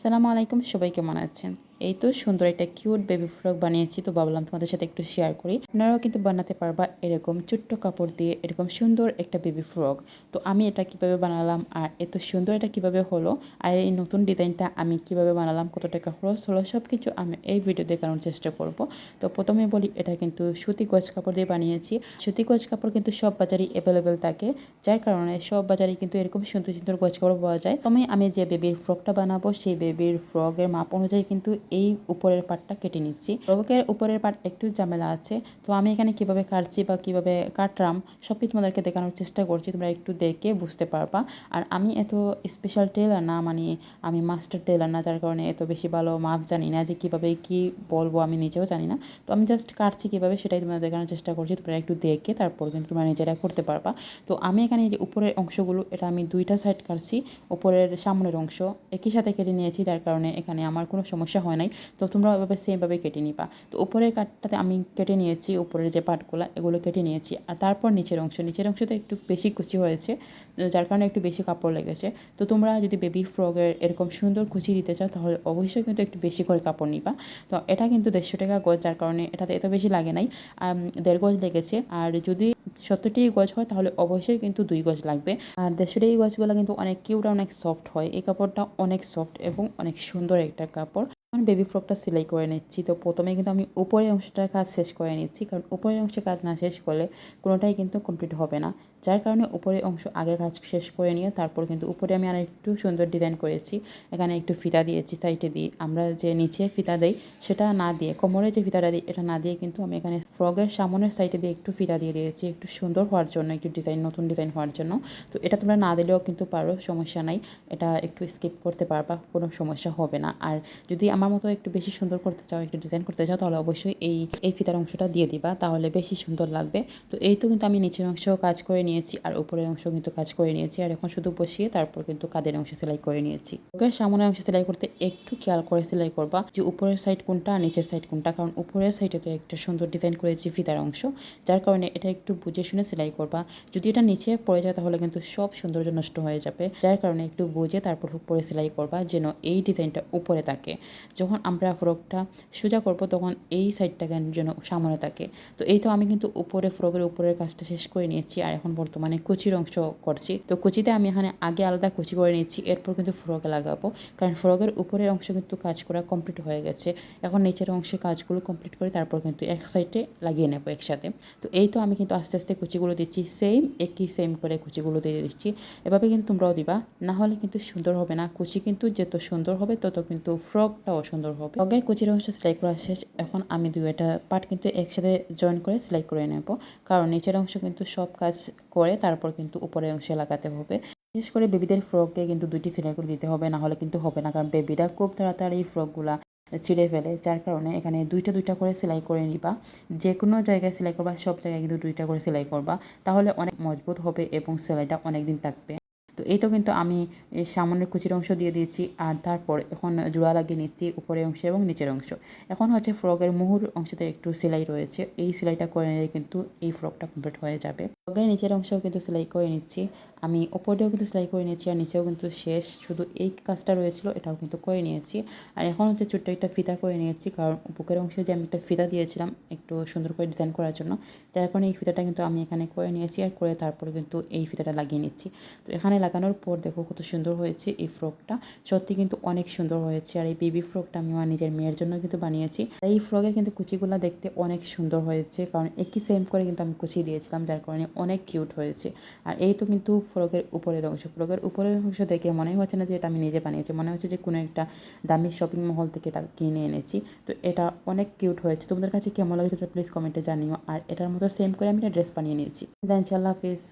সালামু আলাইকুম, সবাই কেমন আছেন? এই তো সুন্দর একটা কিউট বেবি ফ্রক বানিয়েছি, তো ভাবলাম তোমাদের সাথে একটু শেয়ার করি। আপনারাও কিন্তু বানাতে পারবা এরকম ছোট্ট কাপড় দিয়ে এরকম সুন্দর একটা বেবি ফ্রক। তো আমি এটা কিভাবে বানালাম আর এত সুন্দর এটা কিভাবে হলো আর এই নতুন ডিজাইনটা আমি কিভাবে বানালাম, কত টাকা খরচ হলো, সব কিছু আমি এই ভিডিও দেখানোর চেষ্টা করব। তো প্রথমে বলি, এটা কিন্তু সুতি গজ কাপড় দিয়ে বানিয়েছি। সুতি গজ কাপড় কিন্তু সব বাজারেই অ্যাভেলেবেল থাকে, যার কারণে সব বাজারে কিন্তু এরকম সুন্দর সুন্দর গজ কাপড় পাওয়া যায়। আমি যে বেবির ফ্রকটা বানাবো সেই বেবির ফ্রকের মাপ অনুযায়ী কিন্তু এই উপরের পার্টটা কেটে নিচ্ছি। ফ্রকের উপরের পার্ট একটু ঝামেলা আছে, তো আমি এখানে কিভাবে কাটছি বা কিভাবে কাটলাম সব কিছু তোমাদেরকে দেখানোর চেষ্টা করছি, তোমরা একটু দেখে বুঝতে পারবা। আর আমি এত স্পেশাল টেলার না, মানে আমি মাস্টার টেলার না, যার কারণে এত বেশি ভালো মাপ জানি না যে কিভাবে কি বলবো, আমি নিজেও জানি না। তো আমি জাস্ট কাটছি কিভাবে সেটাই তোমাদের দেখানোর চেষ্টা করছি, তোমরা একটু দেখে তারপর কিন্তু তোমরা নিজেরা করতে পারবা। তো আমি এখানে যে উপরের অংশগুলো, এটা আমি দুইটা সাইড কাটছি। উপরের সামনের অংশ একই সাথে কেটে নিয়েছি, যার কারণে এখানে আমার কোনো সমস্যা হয় নাই। তো তোমরা ওইভাবে সেমভাবে কেটে নিবা। তো উপরের কাটটাতে আমি কেটে নিয়েছি, উপরের যে পার্টগুলো এগুলো কেটে নিয়েছি। আর তারপর নিচের অংশতে একটু বেশি কুচি হয়েছে, যার কারণে একটু বেশি কাপড় লেগেছে। তো তোমরা যদি বেবি ফ্রকের এরকম সুন্দর কুচি দিতে চাও তাহলে অবশ্যই কিন্তু একটু বেশি করে কাপড় নিবা। তো এটা কিন্তু 150 টাকা গজ, যার কারণে এটাতে এত বেশি লাগে নাই, 1.5 গজ লেগেছে। আর যদি 70টি গজ হয় তাহলে অবশ্যই কিন্তু 2 গজ লাগবে। আর 150টি গজগুলো কিন্তু অনেক কিউট, অনেক সফট হয়। এই কাপড়টা অনেক সফট এবং অনেক সুন্দর একটা কাপড়। আমি বেবি ফ্রকটা সেলাই করে নিচ্ছি। তো প্রথমে কিন্তু আমি উপরের অংশটার কাজ শেষ করে নিচ্ছি, কারণ উপরের অংশের কাজ না শেষ করলে কোনোটাই কিন্তু কমপ্লিট হবে না। যার কারণে উপরের অংশ আগে কাজ শেষ করে নিয়ে তারপর কিন্তু উপরে আমি আর একটু সুন্দর ডিজাইন করেছি। এখানে একটু ফিতা দিয়েছি সাইডে দিয়ে, আমরা যে নিচে ফিতা দেই সেটা না দিয়ে, কোমরে যে ফিতাটা দিই এটা না দিয়ে কিন্তু আমি এখানে ফ্রকের সামনের সাইডে দিয়ে একটু ফিতা দিয়ে দিয়েছি, একটু সুন্দর হওয়ার জন্য, একটু ডিজাইন, নতুন ডিজাইন হওয়ার জন্য। তো এটা তোমরা না দিলেও কিন্তু পারো, সমস্যা নাই। এটা একটু স্কিপ করতে পারবা, কোনো সমস্যা হবে না। আর যদি আমার মতো একটু বেশি সুন্দর করতে চাও, একটু ডিজাইন করতে চাও, তাহলে অবশ্যই এই ফিতার অংশটা দিয়ে দিবা, তাহলে বেশি সুন্দর লাগবে। তো এই তো কিন্তু আমি নিচের অংশও কাজ করে নিয়েছি আর উপরের অংশ কিন্তু কাজ করে নিয়েছি। আর এখন শুধু বসিয়ে তারপর কিন্তু কাঁধের অংশ সেলাই করে নিয়েছি। ওকের সামনের অংশ সেলাই করতে একটু খেয়াল করে সেলাই করবা যে উপরের সাইড কোনটা আর নিচের সাইড কোনটা, কারণ উপরের সাইডে তো একটা সুন্দর ডিজাইন করেছি ফিতার অংশ, যার কারণে এটা একটু বুঝে শুনে সেলাই করবা। যদি এটা নিচে পড়ে যায় তাহলে কিন্তু সব সৌন্দর্য নষ্ট হয়ে যাবে, যার কারণে একটু বুঝে তারপর উপরে সেলাই করবা, যেন এই ডিজাইনটা উপরে থাকে। যখন আমরা ফ্রকটা সোজা করবো তখন এই সাইডটা যেন সামনে থাকে। তো এই তো আমি কিন্তু উপরে ফ্রকের উপরের কাজটা শেষ করে নিয়েছি, আর এখন বর্তমানে কুচির অংশ করছি। তো কুচিতে আমি এখানে আগে আলাদা কুচি করে নিয়েছি, এরপর কিন্তু ফ্রকে লাগাবো, কারণ ফ্রকের উপরের অংশ কিন্তু কাজ করা কমপ্লিট হয়ে গেছে। এখন নিচের অংশে কাজগুলো কমপ্লিট করে তারপর কিন্তু এক সাইডে লাগিয়ে নেবো একসাথে। তো এই তো আমি কিন্তু আস্তে আস্তে কুচিগুলো দিচ্ছি, সেম করে কুচিগুলো দিয়ে দিচ্ছি। এভাবে কিন্তু তোমরাও দিবা, না হলে কিন্তু সুন্দর হবে না। কুচি কিন্তু যত সুন্দর হবে তত কিন্তু ফ্রকটাও সুন্দর হবে। ফ্রকের কুচির অংশ সেলাই করা শেষ, এখন আমি দুইটা পার্ট কিন্তু একসাথে জয়েন করে সেলাই করে নেব, কারণ নিচের অংশ কিন্তু সব কাজ করে তারপর কিন্তু উপরের অংশে লাগাতে হবে। বিশেষ করে বেবিদের ফ্রকে কিন্তু দুইটি সেলাই করে দিতে হবে, না হলে কিন্তু হবে না, কারণ বেবিরা খুব তাড়াতাড়ি এই ফ্রকগুলা ছিঁড়ে ফেলে, যার কারণে এখানে দুইটা করে সেলাই করে নিবা। যে কোনো জায়গায় সেলাই করবা, সব জায়গায় কিন্তু দুইটা করে সেলাই করবা, তাহলে অনেক মজবুত হবে এবং সেলাইটা অনেক দিন থাকবে। তো এই তো কিন্তু আমি সামনের কুচির অংশ দিয়ে দিয়েছি, আর তারপর এখন জোড়া লাগিয়ে নিচ্ছি উপরের অংশ এবং নিচের অংশ। এখন হচ্ছে ফ্রকের মুহুর অংশতে একটু সেলাই রয়েছে, এই সেলাইটা করে নিলে কিন্তু এই ফ্রকটা কমপ্লিট হয়ে যাবে। ফ্রকের নিচের অংশও কিন্তু সেলাই করে নিচ্ছি, আমি উপরেও কিন্তু সেলাই করে নিয়েছি আর নিচেও কিন্তু শেষ, শুধু এই কাজটা রয়েছিল এটাও কিন্তু করে নিয়েছি। আর এখন হচ্ছে ছোট্ট একটা ফিতা করে নিয়েছি, কারণ বুকের অংশে যে আমি একটা ফিতা দিয়েছিলাম একটু সুন্দর করে ডিজাইন করার জন্য, যার কারণে এই ফিতাটা কিন্তু আমি এখানে করে নিয়েছি, আর করে তারপরে কিন্তু এই ফিতাটা লাগিয়ে নিচ্ছি। তো এখানে লাগানোর পর দেখো কত সুন্দর হয়েছে এই ফ্রকটা, সত্যি কিন্তু অনেক সুন্দর হয়েছে। আর এই বেবি ফ্রকটা আমি আমার নিজের মেয়ের জন্য কিন্তু বানিয়েছি। এই ফ্রকের কিন্তু কুচিগুলো দেখতে অনেক সুন্দর হয়েছে, কারণ একই সেম করে কিন্তু আমি কুচি দিয়েছিলাম, যার কারণে অনেক কিউট হয়েছে। আর এই তো কিন্তু ফ্রকের উপরের অংশ দেখে মনে হচ্ছে না যে এটা আমি নিজে বানিয়েছি, মনে হচ্ছে যে কোনো একটা দামি শপিং মহল থেকে এটা কিনে এনেছি। তো এটা অনেক কিউট হয়েছে। তোমাদের কাছে কেমন লাগছে প্লিজ কমেন্টে জানিও। আর এটার মতো সেম করে আমি একটা ড্রেস বানিয়ে নিয়েছি। ইনশাআল্লাহ হাফিজ।